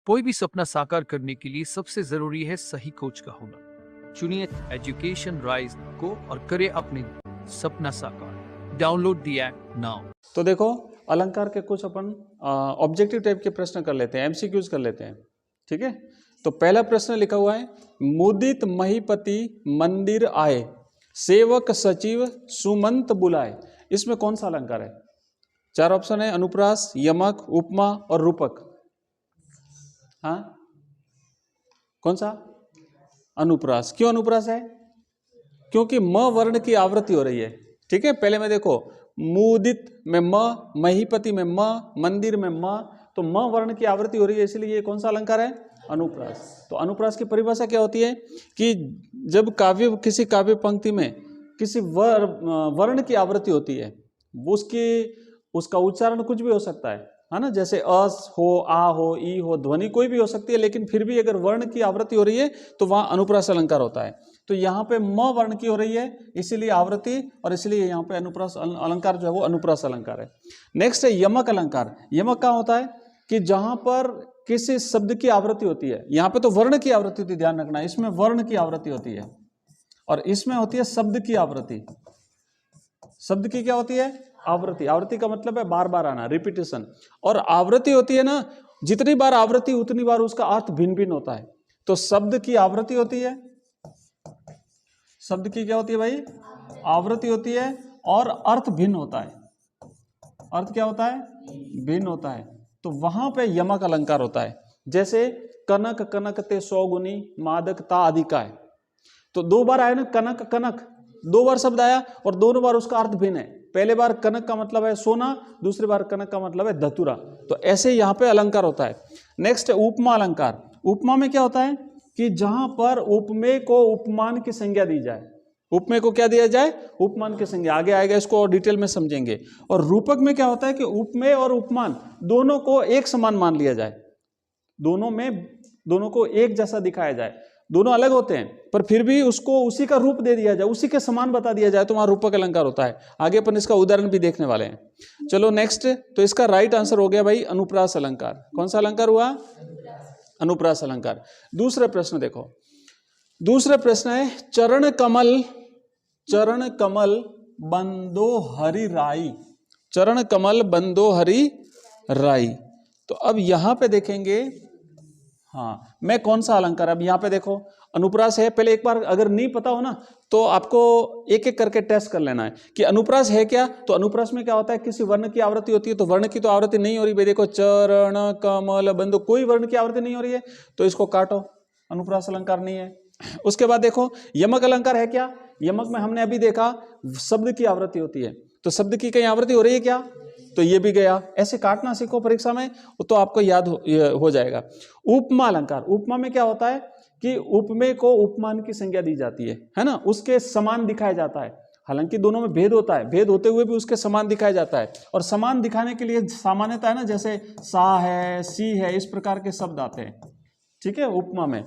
कोई भी सपना साकार करने के लिए सबसे जरूरी है सही कोच का होना। चुनिए एजुकेशन राइज को और करें अपने सपना साकार। Download the app now. तो देखो, अलंकार के कुछ अपन ऑब्जेक्टिव टाइप के प्रश्न कर लेते हैं, एमसीक्यूज कर लेते हैं। ठीक है, तो पहला प्रश्न लिखा हुआ है, मुदित महीपति मंदिर आए, सेवक सचिव सुमंत बुलाए। इसमें कौन सा अलंकार है? चार ऑप्शन है, अनुप्रास, यमक, उपमा और रूपक। हाँ, कौन सा? अनुप्रास। क्यों अनुप्रास है? क्योंकि म वर्ण की आवृत्ति हो रही है। ठीक है, पहले में देखो, मुदित में म, महीपति में म, मंदिर में म, तो म वर्ण की आवृत्ति हो रही है, इसलिए ये कौन सा अलंकार है? अनुप्रास। तो अनुप्रास की परिभाषा क्या होती है कि जब किसी काव्य पंक्ति में किसी वर्ण की आवृत्ति होती है, उसका उच्चारण कुछ भी हो सकता है ना, जैसे अस हो, आ हो, ई हो, ध्वनि कोई भी हो सकती है, लेकिन फिर भी अगर वर्ण की आवृत्ति हो रही है तो वहां अनुप्रास अलंकार होता है। तो यहाँ पे म वर्ण की हो रही है, इसीलिए आवृत्ति, और इसलिए यहाँ पे अनुप्रास अलंकार जो है वो अनुप्रास अलंकार है। नेक्स्ट है यमक अलंकार। यमक क्या होता है कि जहां पर किसी शब्द की आवृत्ति होती है, यहाँ पे तो वर्ण की आवृत्ति होती है, ध्यान रखना, इसमें वर्ण की आवृत्ति होती है और इसमें होती है शब्द की आवृत्ति। शब्द की क्या होती है? आवृत्ति। आवृत्ति का मतलब है बार बार आना, रिपीटेशन। और आवृत्ति होती है ना, जितनी बार आवृत्ति उतनी बार उसका अर्थ भिन्न भिन्न होता है। तो शब्द की आवृत्ति होती है, शब्द की क्या होती है भाई? आवृत्ति होती है, और अर्थ भिन्न होता है। अर्थ क्या होता है? भिन्न होता है। तो वहां पे यमक अलंकार होता है। जैसे कनक कनक ते सौगुनी मादक ता आदि का है, तो दो बार आया ना कनक कनक, दो बार शब्द आया और दोनों बार उसका अर्थ भिन्न है। पहले बार कनक का मतलब है सोना, दूसरी बार कनक का मतलब है धतूरा। तो ऐसे यहाँ पे अलंकार होता है। नेक्स्ट है उपमा अलंकार। उपमा में क्या होता है कि जहां पर उपमेय को उपमान की संज्ञा दी जाए। उपमेय को क्या दिया जाए? उपमान की संज्ञा। आगे आएगा, इसको और डिटेल में समझेंगे। और रूपक में क्या होता है कि उपमेय और उपमान दोनों को एक समान मान लिया जाए, दोनों को एक जैसा दिखाया जाए। दोनों अलग होते हैं पर फिर भी उसको उसी का रूप दे दिया जाए, उसी के समान बता दिया जाए, तो वहां रूपक अलंकार होता है। आगे अपन इसका उदाहरण भी देखने वाले हैं। चलो नेक्स्ट, तो इसका राइट आंसर हो गया भाई अनुप्रास अलंकार। कौन सा अलंकार हुआ? अनुप्रास अलंकार। दूसरा प्रश्न देखो, दूसरा प्रश्न है, चरण कमल बंदो हरि राई। चरण कमल बंदो हरि राई। तो अब यहां पे देखेंगे, हाँ, मैं कौन सा अलंकार? अब यहां पे देखो अनुप्रास है। पहले एक बार अगर नहीं पता हो ना तो आपको एक एक करके टेस्ट कर लेना है कि अनुप्रास है क्या। तो अनुप्रास में क्या होता है, किसी वर्ण की आवृत्ति होती है, तो वर्ण की तो आवृत्ति नहीं हो रही भाई। देखो चरण कमल बंदो, कोई वर्ण की आवृत्ति नहीं हो रही है, तो इसको काटो, अनुप्रास अलंकार नहीं है। उसके बाद देखो यमक अलंकार है क्या? यमक में हमने अभी देखा शब्द की आवृत्ति होती है, तो शब्द की कहीं आवृत्ति हो रही है क्या? तो ये भी गया। ऐसे काटना सीखो परीक्षा में, तो आपको याद हो जाएगा। उपमा अलंकार। उपमा में क्या होता है कि उपमेय को उपमान की संज्ञा दी जाती है ना, उसके समान दिखाया जाता है। हालांकि दोनों में भेद होता है, भेद होते हुए भी उसके समान दिखाया जाता है। और समान दिखाने के लिए सामान्यता है ना, जैसे सा है, सी है, इस प्रकार के शब्द आते हैं। ठीक है, उपमा में।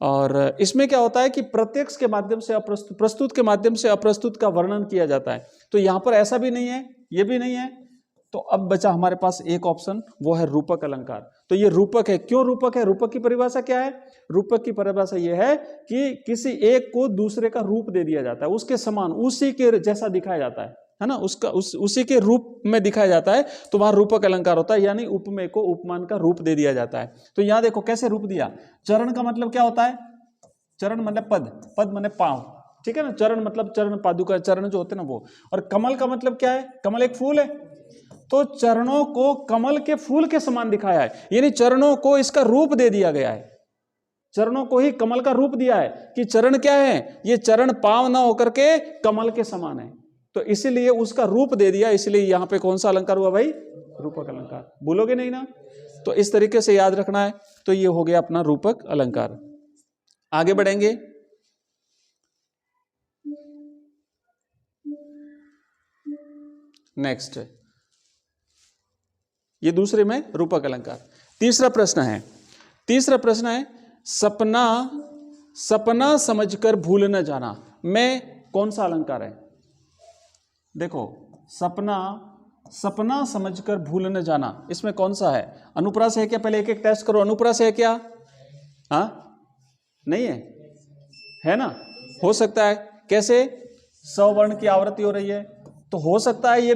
और इसमें क्या होता है कि प्रत्यक्ष के माध्यम से प्रस्तुत के माध्यम से अप्रस्तुत का वर्णन किया जाता है। तो यहां पर ऐसा भी नहीं है, ये भी नहीं है। तो अब बचा हमारे पास एक ऑप्शन, वो है रूपक अलंकार। तो ये रूपक है। क्यों रूपक है? रूपक की परिभाषा क्या है? रूपक की परिभाषा ये है कि किसी एक को दूसरे का रूप दे दिया जाता है, उसके समान, उसी के जैसा दिखाया जाता है ना, उसी के रूप में दिखाया जाता है, तो वहां रूपक अलंकार होता है। यानी उपमेय को उपमान का रूप दे दिया जाता है। तो यहां देखो कैसे रूप दिया। चरण का मतलब क्या होता है? चरण मतलब पद, पद माने पांव। ठीक है ना, चरण मतलब चरण पादुका, चरण जो होते हैं ना वो। और कमल का मतलब क्या है? कमल एक फूल है, तो चरणों को कमल के फूल के समान दिखाया है, यानी चरणों को इसका रूप दे दिया गया है। चरणों को ही कमल का रूप दिया है कि चरण क्या है? ये चरण पांव ना होकर के कमल के समान है, तो इसीलिए उसका रूप दे दिया। इसलिए यहां पे कौन सा अलंकार हुआ भाई? रूपक अलंकार। बोलोगे नहीं ना? तो इस तरीके से याद रखना है। तो ये हो गया अपना रूपक अलंकार। आगे बढ़ेंगे। नेक्स्ट, ये दूसरे में रूपक अलंकार। तीसरा प्रश्न है, सपना समझकर भूल न जाना। मैं कौन सा अलंकार है? देखो, सपना सपना समझकर भूल न जाना, इसमें कौन सा है? अनुप्रास है क्या? पहले एक एक टेस्ट करो। अनुप्रास है क्या? हाँ, नहीं है ना? हो सकता है। कैसे? सवर्ण की आवृत्ति हो रही है तो हो सकता है ये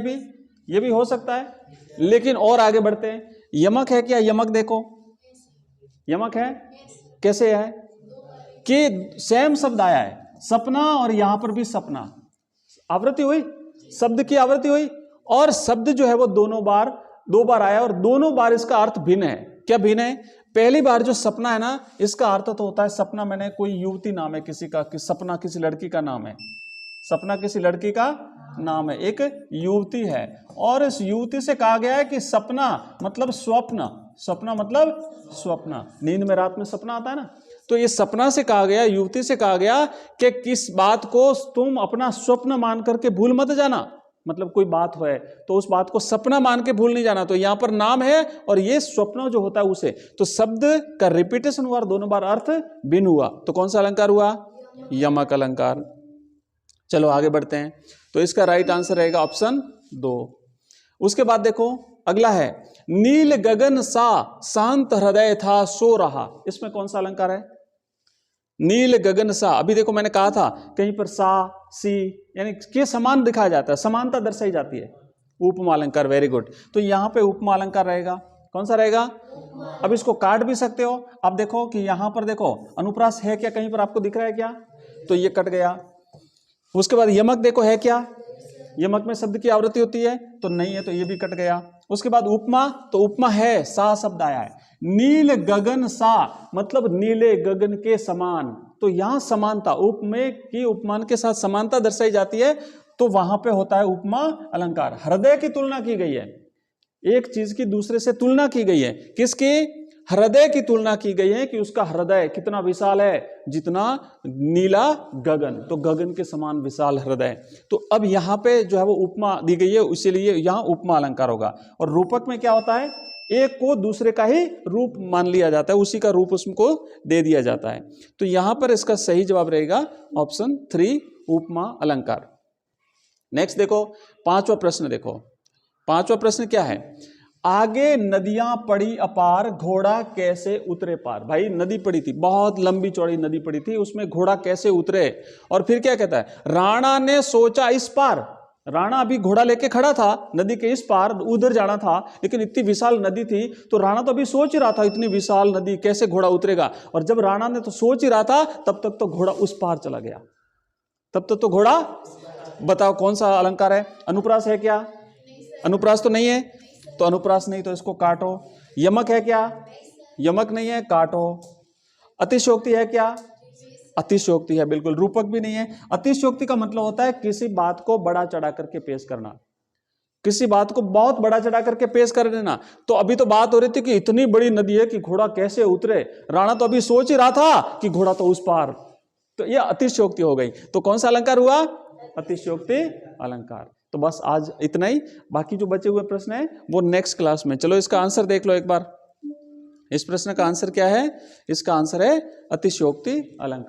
भी हो सकता है। लेकिन और आगे बढ़ते हैं, यमक है क्या? यमक देखो, यमक है। कैसे है कि सेम शब्द आया है, सपना, और यहां पर भी सपना, आवृत्ति हुई, शब्द की आवृत्ति हुई, और शब्द जो है वो दो बार आया, और दोनों बार इसका अर्थ भिन्न है। क्या भिन्न है? पहली बार जो सपना है ना, इसका अर्थ तो होता है सपना, मैंने कोई युवती नाम है किसी का, कि सपना किसी लड़की का नाम है, सपना किसी लड़की का नाम है, एक युवती है, और इस युवती से कहा गया है कि सपना मतलब स्वप्न, सपना मतलब स्वप्न, नींद में रात में सपना आता है ना, तो ये सपना से कहा गया, युवती से कहा गया कि किस बात को तुम अपना स्वप्न मान करके भूल मत जाना। मतलब कोई बात है तो उस बात को सपना मान के भूल नहीं जाना। तो यहां पर नाम है और ये स्वप्न जो होता है उसे, तो शब्द का रिपीटेशन हुआ और दोनों बार अर्थ भिन्न हुआ, तो कौन सा अलंकार हुआ? यमक अलंकार। चलो आगे बढ़ते हैं, तो इसका राइट आंसर रहेगा ऑप्शन 2। उसके बाद देखो अगला है, नील गगन सा शांत हृदय था सो रहा, इसमें कौन सा अलंकार है? नील गगन सा। अभी देखो मैंने कहा था कहीं पर सा सी यानी के समान दिखाया जाता है, समानता दर्शाई जाती है, उपमा अलंकार। Very good. तो यहां पे उपमा अलंकार रहेगा, कौन सा रहेगा? अब इसको काट भी सकते हो। अब देखो कि यहां पर देखो अनुप्रास है क्या, कहीं पर आपको दिख रहा है क्या? तो ये कट गया। उसके बाद यमक देखो है क्या? यमक में शब्द की आवृत्ति होती है तो नहीं है, तो ये भी कट गया। उसके बाद उपमा, तो उपमा है, सा शब्द आया है। नील गगन सा मतलब नीले गगन के समान, तो यहां समानता, उपमेय की उपमान के साथ समानता दर्शाई जाती है, तो वहां पे होता है उपमा अलंकार। हृदय की तुलना की गई है, एक चीज की दूसरे से तुलना की गई है, किसकी? हृदय की तुलना की गई है कि उसका हृदय कितना विशाल है, जितना नीला गगन, तो गगन के समान विशाल हृदय। तो अब यहां पे जो है वो उपमा दी गई है, इसीलिए यहां उपमा अलंकार होगा। और रूपक में क्या होता है? एक को दूसरे का ही रूप मान लिया जाता है, उसी का रूप उसको दे दिया जाता है। तो यहां पर इसका सही जवाब रहेगा ऑप्शन 3 उपमा अलंकार। नेक्स्ट देखो पांचवा प्रश्न, देखो पांचवा प्रश्न क्या है? आगे नदियां पड़ी अपार घोड़ा कैसे उतरे पार। भाई नदी पड़ी थी, बहुत लंबी चौड़ी नदी पड़ी थी, उसमें घोड़ा कैसे उतरे? और फिर क्या कहता है? राणा ने सोचा इस पार, राणा अभी घोड़ा लेके खड़ा था नदी के इस पार, उधर जाना था, लेकिन इतनी विशाल नदी थी, तो राणा तो अभी सोच ही रहा था इतनी विशाल नदी कैसे घोड़ा उतरेगा। और जब राणा ने तो सोच ही रहा था, तब तक तो घोड़ा उस पार चला गया, तब तक तो घोड़ा, बताओ कौन सा अलंकार है? अनुप्रास है क्या? अनुप्रास तो नहीं है, तो अनुप्रास नहीं, तो इसको काटो। यमक है क्या? यमक नहीं है, काटो। अतिशयोक्ति है क्या? अतिशयोक्ति है, बिल्कुल। रूपक भी नहीं है। अतिशयोक्ति का मतलब होता है किसी बात को बड़ा चढ़ा करके पेश करना, किसी बात को बहुत बड़ा चढ़ा करके पेश कर देना। तो अभी तो बात हो रही थी कि इतनी बड़ी नदी है कि घोड़ा कैसे उतरे, राणा तो अभी सोच ही रहा था कि घोड़ा तो उस पार, तो यह अतिशयोक्ति हो गई। तो कौन सा अलंकार हुआ? अतिशयोक्ति अलंकार। तो बस आज इतना ही, बाकी जो बचे हुए प्रश्न है वो नेक्स्ट क्लास में। चलो इसका आंसर देख लो एक बार। इस प्रश्न का आंसर क्या है? इसका आंसर है अतिशयोक्ति अलंकार।